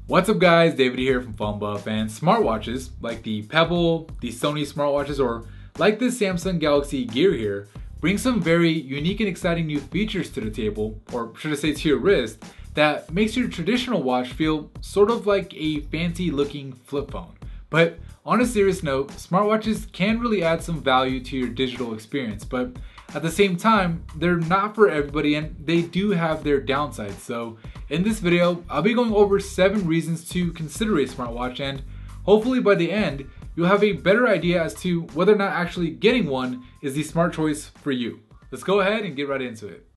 What's up guys, David here from PhoneBuff, and smartwatches like the Pebble, the Sony Smartwatches, or like this Samsung Galaxy Gear here bring some very unique and exciting new features to the table, or should I say to your wrist, that makes your traditional watch feel sort of like a fancy looking flip phone. But on a serious note, smartwatches can really add some value to your digital experience, but at the same time, they're not for everybody and they do have their downsides. So in this video, I'll be going over 7 reasons to consider a smartwatch, and hopefully by the end, you'll have a better idea as to whether or not actually getting one is the smart choice for you. Let's go ahead and get right into it.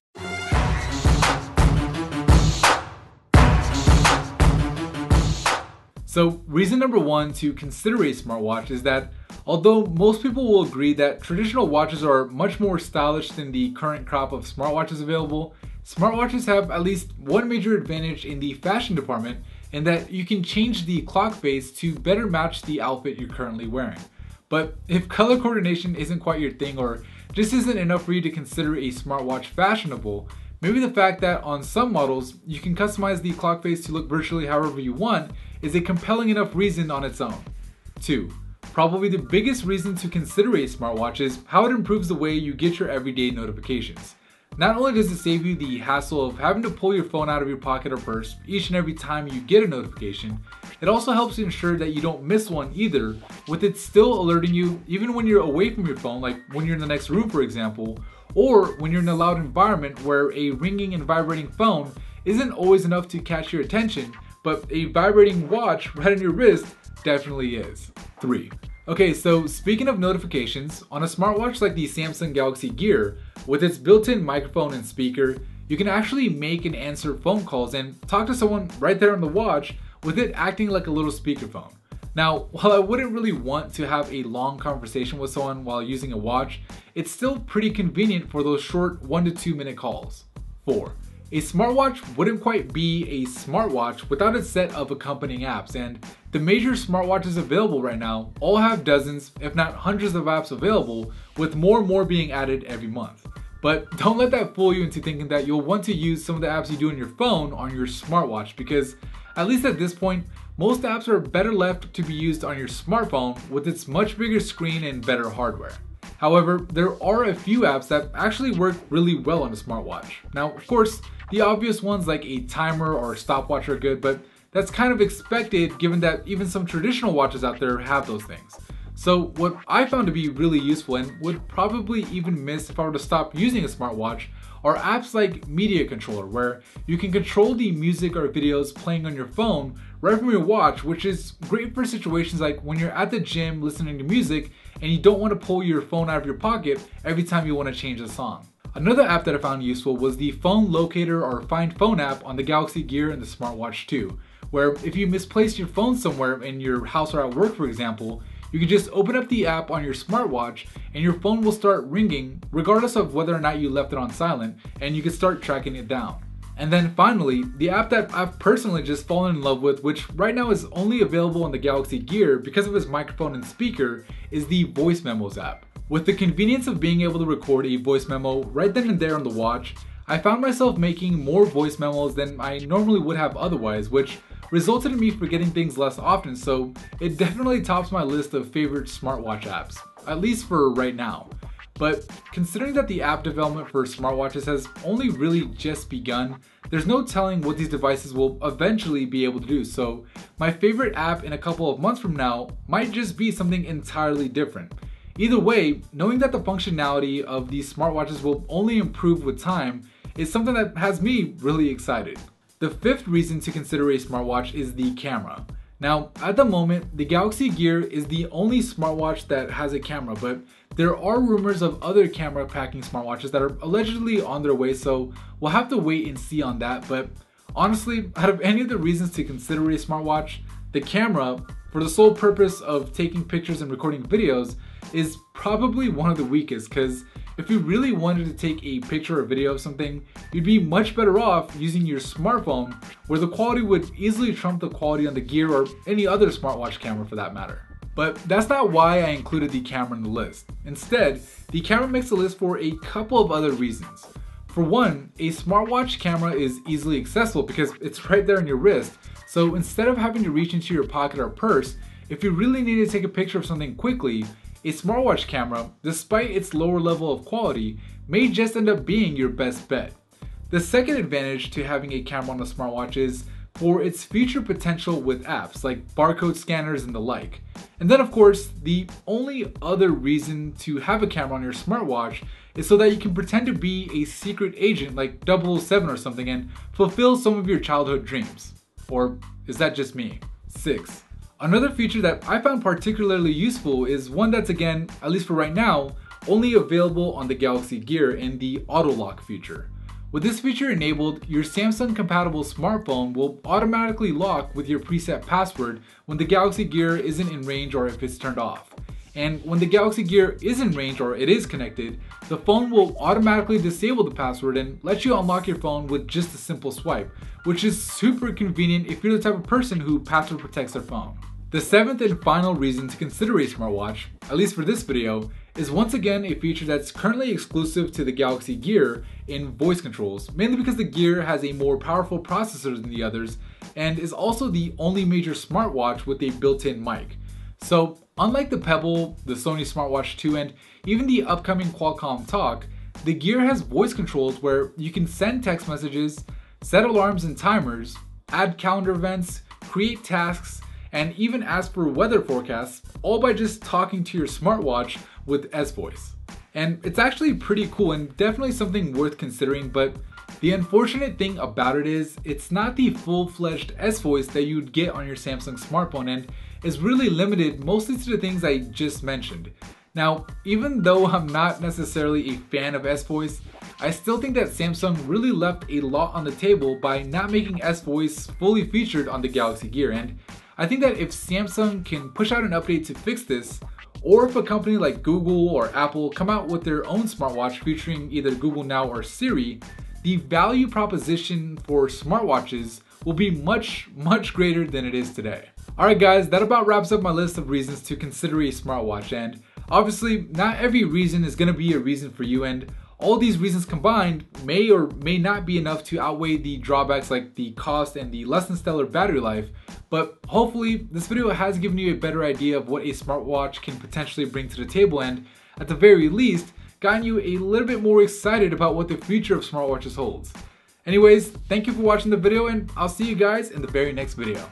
So reason number 1 to consider a smartwatch is that although most people will agree that traditional watches are much more stylish than the current crop of smartwatches available, smartwatches have at least one major advantage in the fashion department, in that you can change the clock face to better match the outfit you're currently wearing. But if color coordination isn't quite your thing, or just isn't enough for you to consider a smartwatch fashionable, maybe the fact that on some models you can customize the clock face to look virtually however you want is a compelling enough reason on its own. 2. Probably the biggest reason to consider a smartwatch is how it improves the way you get your everyday notifications. Not only does it save you the hassle of having to pull your phone out of your pocket or purse each and every time you get a notification, it also helps ensure that you don't miss one either, with it still alerting you even when you're away from your phone, like when you're in the next room for example, or when you're in a loud environment where a ringing and vibrating phone isn't always enough to catch your attention, but a vibrating watch right on your wrist definitely is. 3. Okay, so speaking of notifications, on a smartwatch like the Samsung Galaxy Gear, with its built-in microphone and speaker, you can actually make and answer phone calls and talk to someone right there on the watch, with it acting like a little speakerphone. Now, while I wouldn't really want to have a long conversation with someone while using a watch, it's still pretty convenient for those short 1 to 2 minute calls. 4. A smartwatch wouldn't quite be a smartwatch without a set of accompanying apps, and the major smartwatches available right now all have dozens, if not hundreds of apps available, with more and more being added every month. But don't let that fool you into thinking that you'll want to use some of the apps you do on your phone on your smartwatch, because at least at this point, most apps are better left to be used on your smartphone with its much bigger screen and better hardware. However, there are a few apps that actually work really well on a smartwatch. Now, of course, the obvious ones like a timer or a stopwatch are good, but that's kind of expected given that even some traditional watches out there have those things. So what I found to be really useful, and would probably even miss if I were to stop using a smartwatch, are apps like Media Controller, where you can control the music or videos playing on your phone right from your watch, which is great for situations like when you're at the gym listening to music and you don't want to pull your phone out of your pocket every time you want to change a song. Another app that I found useful was the Phone Locator or Find Phone app on the Galaxy Gear and the Smartwatch 2, where if you misplace your phone somewhere in your house or at work for example, you can just open up the app on your smartwatch and your phone will start ringing regardless of whether or not you left it on silent, and you can start tracking it down. And then finally, the app that I've personally just fallen in love with, which right now is only available on the Galaxy Gear because of its microphone and speaker, is the Voice Memos app. With the convenience of being able to record a voice memo right then and there on the watch, I found myself making more voice memos than I normally would have otherwise, which resulted in me forgetting things less often, so it definitely tops my list of favorite smartwatch apps, at least for right now. But considering that the app development for smartwatches has only really just begun, there's no telling what these devices will eventually be able to do, so my favorite app in a couple of months from now might just be something entirely different. Either way, knowing that the functionality of these smartwatches will only improve with time is something that has me really excited. The 5th reason to consider a smartwatch is the camera. Now, at the moment, the Galaxy Gear is the only smartwatch that has a camera, but there are rumors of other camera packing smartwatches that are allegedly on their way, so we'll have to wait and see on that. But honestly, out of any of the reasons to consider a smartwatch, the camera, for the sole purpose of taking pictures and recording videos, is probably one of the weakest, because if you really wanted to take a picture or video of something, you'd be much better off using your smartphone, where the quality would easily trump the quality on the Gear or any other smartwatch camera for that matter. But that's not why I included the camera in the list. Instead, the camera makes the list for a couple of other reasons. For one, a smartwatch camera is easily accessible because it's right there on your wrist. So instead of having to reach into your pocket or purse, if you really need to take a picture of something quickly, a smartwatch camera, despite its lower level of quality, may just end up being your best bet. The second advantage to having a camera on a smartwatch is for its future potential with apps like barcode scanners and the like. And then of course, the only other reason to have a camera on your smartwatch is so that you can pretend to be a secret agent like 007 or something and fulfill some of your childhood dreams. Or is that just me? 6. Another feature that I found particularly useful is one that's, again, at least for right now, only available on the Galaxy Gear in the AutoLock feature. With this feature enabled, your Samsung compatible smartphone will automatically lock with your preset password when the Galaxy Gear isn't in range or if it's turned off. And when the Galaxy Gear is in range or it is connected, the phone will automatically disable the password and let you unlock your phone with just a simple swipe, which is super convenient if you're the type of person who password protects their phone. The seventh and final reason to consider a smartwatch, at least for this video, is once again a feature that's currently exclusive to the Galaxy Gear in voice controls, mainly because the Gear has a more powerful processor than the others and is also the only major smartwatch with a built-in mic. So unlike the Pebble, the Sony Smartwatch 2, and even the upcoming Qualcomm Talk, the Gear has voice controls where you can send text messages, set alarms and timers, add calendar events, create tasks, and even ask for weather forecasts, all by just talking to your smartwatch with S-Voice. And it's actually pretty cool and definitely something worth considering, but the unfortunate thing about it is it's not the full-fledged S-Voice that you'd get on your Samsung smartphone and is really limited mostly to the things I just mentioned. Now, even though I'm not necessarily a fan of S-Voice, I still think that Samsung really left a lot on the table by not making S-Voice fully featured on the Galaxy Gear, and I think that if Samsung can push out an update to fix this, or if a company like Google or Apple come out with their own smartwatch featuring either Google Now or Siri, the value proposition for smartwatches will be much greater than it is today. Alright guys, that about wraps up my list of reasons to consider a smartwatch, and obviously not every reason is going to be a reason for you, and all these reasons combined may or may not be enough to outweigh the drawbacks like the cost and the less than stellar battery life, but hopefully this video has given you a better idea of what a smartwatch can potentially bring to the table, and at the very least gotten you a little bit more excited about what the future of smartwatches holds. Anyways, thank you for watching the video, and I'll see you guys in the very next video.